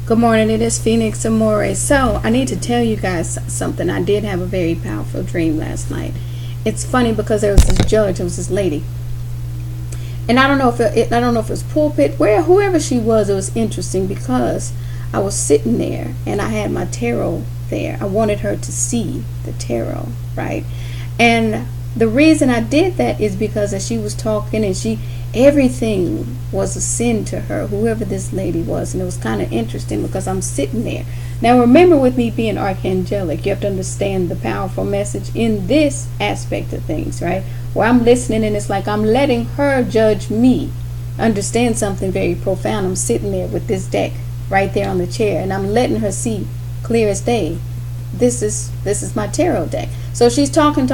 Good morning, it is Phoenix Amore. So, I need to tell you guys something. I did have a very powerful dream last night. It's funny because there was this judge, it was this lady. And I don't know if it was pulpit, whoever she was, it was interesting because I was sitting there and I had my tarot there. I wanted her to see the tarot, right? And the reason I did that is because as she was talking and everything was a sin to her, whoever this lady was. And it was kind of interesting because I'm sitting there. Now remember, with me being archangelic, you have to understand the powerful message in this aspect of things, right? Where I'm listening and it's like I'm letting her judge me. Understand something very profound. I'm sitting there with this deck right there on the chair and I'm letting her see clear as day. This is my tarot deck. So she's talking,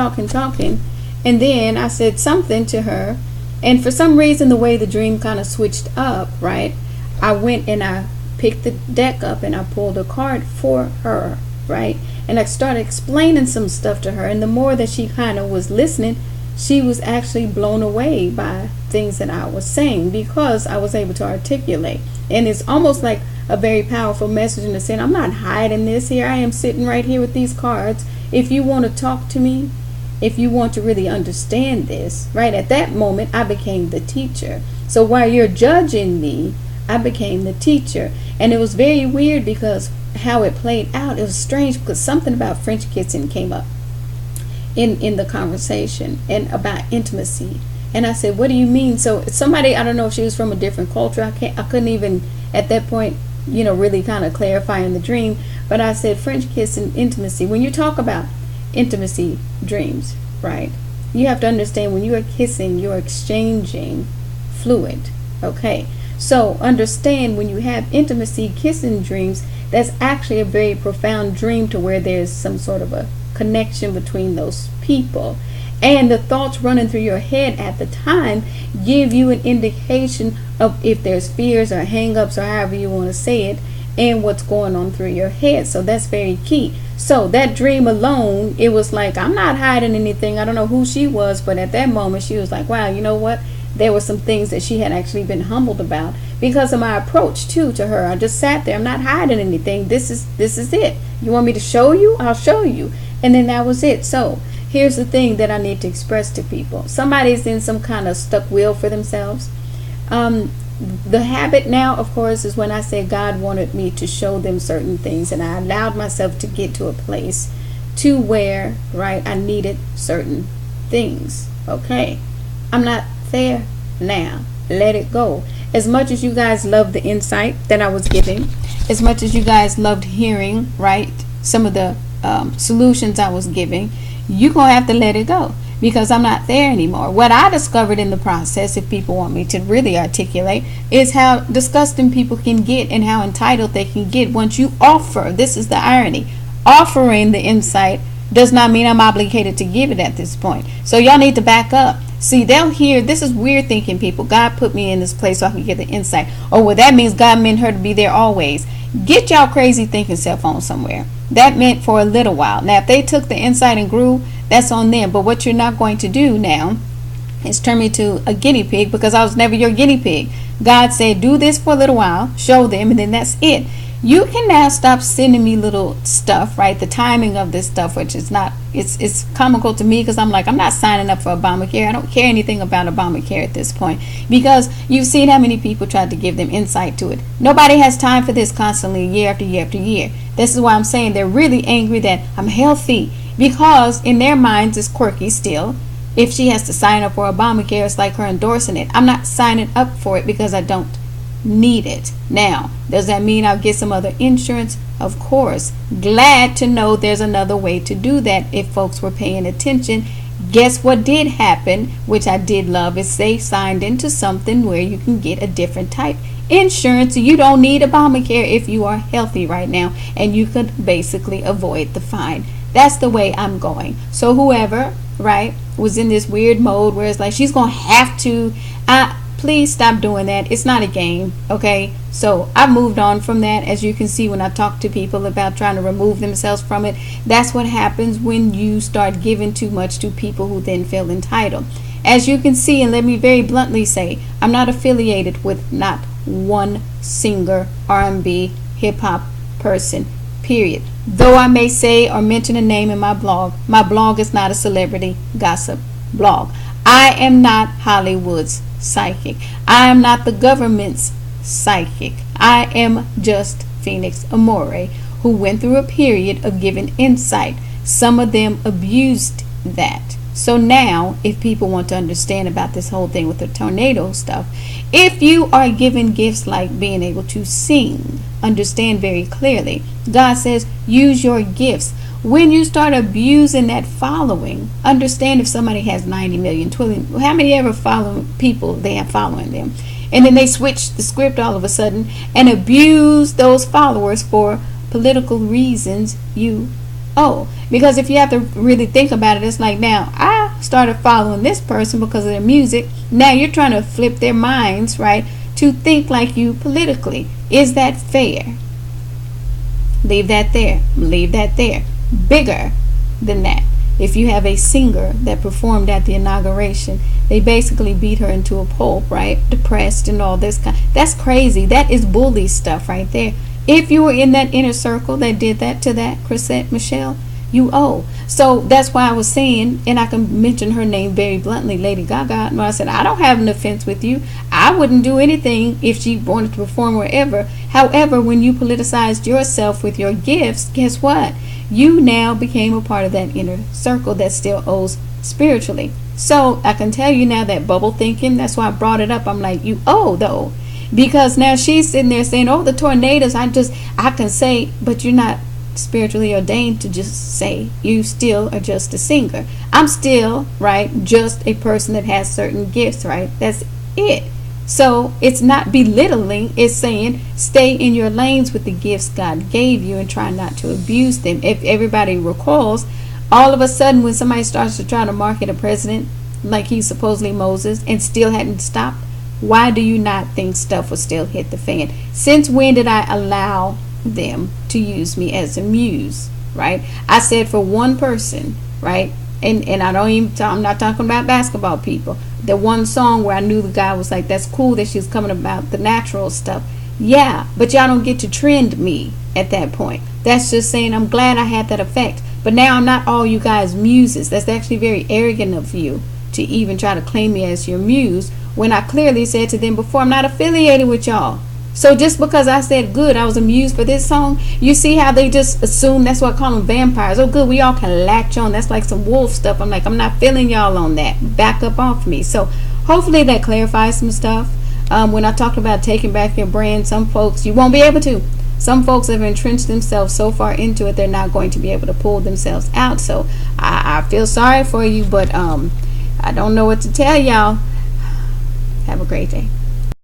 and then I said something to her. And for some reason, the way the dream kind of switched up, right? I went and I picked the deck up and I pulled a card for her, right? And I started explaining some stuff to her. And the more that she kind of was listening, she was actually blown away by things that I was saying because I was able to articulate. And it's almost like a very powerful message in the sense, I'm not hiding this here. I am sitting right here with these cards. If you want to talk to me, if you want to really understand this, right, at that moment, I became the teacher. So while you're judging me, I became the teacher. And it was very weird because how it played out, it was strange because something about French kissing came up in the conversation and about intimacy. And I said, what do you mean? So somebody, I don't know if she was from a different culture. I couldn't even at that point, really kind of clarify in the dream. But I said, French kiss and intimacy. When you talk about intimacy dreams, right, you have to understand when you are kissing, you're exchanging fluid. Okay, so understand when you have intimacy kissing dreams, that's actually a very profound dream to where there's some sort of a connection between those people. And the thoughts running through your head at the time give you an indication of if there's fears or hang-ups or however you want to say it, and what's going on through your head. So that's very key. So that dream alone, it was like, I'm not hiding anything. I don't know who she was, but at that moment she was like, wow, you know what? There were some things that she had actually been humbled about because of my approach too to her. I just sat there. I'm not hiding anything. This is it. You want me to show you? I'll show you. And then that was it. So here's the thing that I need to express to people. Somebody's in some kind of stuck wheel for themselves. The habit now, of course, is when I say God wanted me to show them certain things, and I allowed myself to get to a place to where, right, I needed certain things. Okay, I'm not there now. Let it go. As much as you guys loved the insight that I was giving, as much as you guys loved hearing, right, some of the solutions I was giving, you're going to have to let it go because I'm not there anymore. What I discovered in the process, if people want me to really articulate, is how disgusting people can get and how entitled they can get once you offer. This is the irony. Offering the insight does not mean I'm obligated to give it at this point. So y'all need to back up. See, they'll hear, this is weird thinking, people. God put me in this place so I can get the insight. Oh, well, that means God meant her to be there always. Get y'all crazy thinking self on somewhere. That meant for a little while. Now, if they took the insight and grew, that's on them. But what you're not going to do now is turn me to a guinea pig because I was never your guinea pig. God said, do this for a little while, show them, and then that's it. You can now stop sending me little stuff, right? The timing of this stuff, which is not, it's comical to me because I'm like, I'm not signing up for Obamacare. I don't care anything about Obamacare at this point because you've seen how many people tried to give them insight to it. Nobody has time for this constantly, year after year after year. This is why I'm saying they're really angry that I'm healthy because in their minds it's quirky still. If she has to sign up for Obamacare, it's like her endorsing it. I'm not signing up for it because I don't need it. Now, does that mean I'll get some other insurance? Of course. Glad to know there's another way to do that if folks were paying attention. Guess what did happen, which I did love, is they signed into something where you can get a different type insurance. You don't need Obamacare if you are healthy right now, and you could basically avoid the fine. That's the way I'm going. So whoever, right, was in this weird mode where it's like she's gonna have to, please stop doing that. It's not a game, okay? So I've moved on from that. As you can see, when I talk to people about trying to remove themselves from it, that's what happens when you start giving too much to people who then feel entitled. As you can see, and let me very bluntly say, I'm not affiliated with not one singer, R&B, hip hop person, period. Though I may say or mention a name in my blog is not a celebrity gossip blog. I am not Hollywood's psychic. I am not the government's psychic. I am just Phoenix Amore, who went through a period of giving insight. Some of them abused that. So now, if people want to understand about this whole thing with the tornado stuff, if you are given gifts like being able to sing, understand very clearly, God says, use your gifts. When you start abusing that following, understand if somebody has 90 million, 20, how many ever follow people they have following them? And then they switch the script all of a sudden and abuse those followers for political reasons. Because if you have to really think about it, it's like, now I started following this person because of their music. Now you're trying to flip their minds, right, to think like you politically. Is that fair? Leave that there. Leave that there. Bigger than that, if you have a singer that performed at the inauguration, they basically beat her into a pulp, right, depressed and all this that's crazy. That is bully stuff right there. If you were in that inner circle that did that to that Chrisette Michele, you owe. So that's why I was saying, and I can mention her name very bluntly, Lady Gaga, when I said, I don't have an offense with you. I wouldn't do anything if she wanted to perform wherever. However, when you politicized yourself with your gifts, guess what? You now became a part of that inner circle that still owes spiritually. So I can tell you now that bubble thinking, that's why I brought it up. I'm like, you owe though. Because now she's sitting there saying, oh, the tornadoes, I can say, but you're not spiritually ordained to just say. You still are just a singer. I'm still, right, just a person that has certain gifts, right? That's it. So it's not belittling, it's saying stay in your lanes with the gifts God gave you and try not to abuse them. If everybody recalls, all of a sudden when somebody starts to try to market a president like he's supposedly Moses and still hadn't stopped, why do you not think stuff will still hit the fan? Since when did I allow them to use me as a muse, right? I said for one person, right? And I'm not talking about basketball people. The one song where I knew the guy was like, that's cool that she's coming about the natural stuff. Yeah, but y'all don't get to trend me at that point. That's just saying I'm glad I had that effect. But now I'm not all you guys' muses. That's actually very arrogant of you to even try to claim me as your muse when I clearly said to them before, I'm not affiliated with y'all. So just because I said good, I was a muse for this song, you see how they just assume, that's what I call them vampires. Oh good, we all can latch on. That's like some wolf stuff. I'm like, I'm not feeling y'all on that. Back up off me. So hopefully that clarifies some stuff. When I talked about taking back your brand, some folks, you won't be able to. Some folks have entrenched themselves so far into it, they're not going to be able to pull themselves out. So I feel sorry for you, but I don't know what to tell y'all. Have a great day.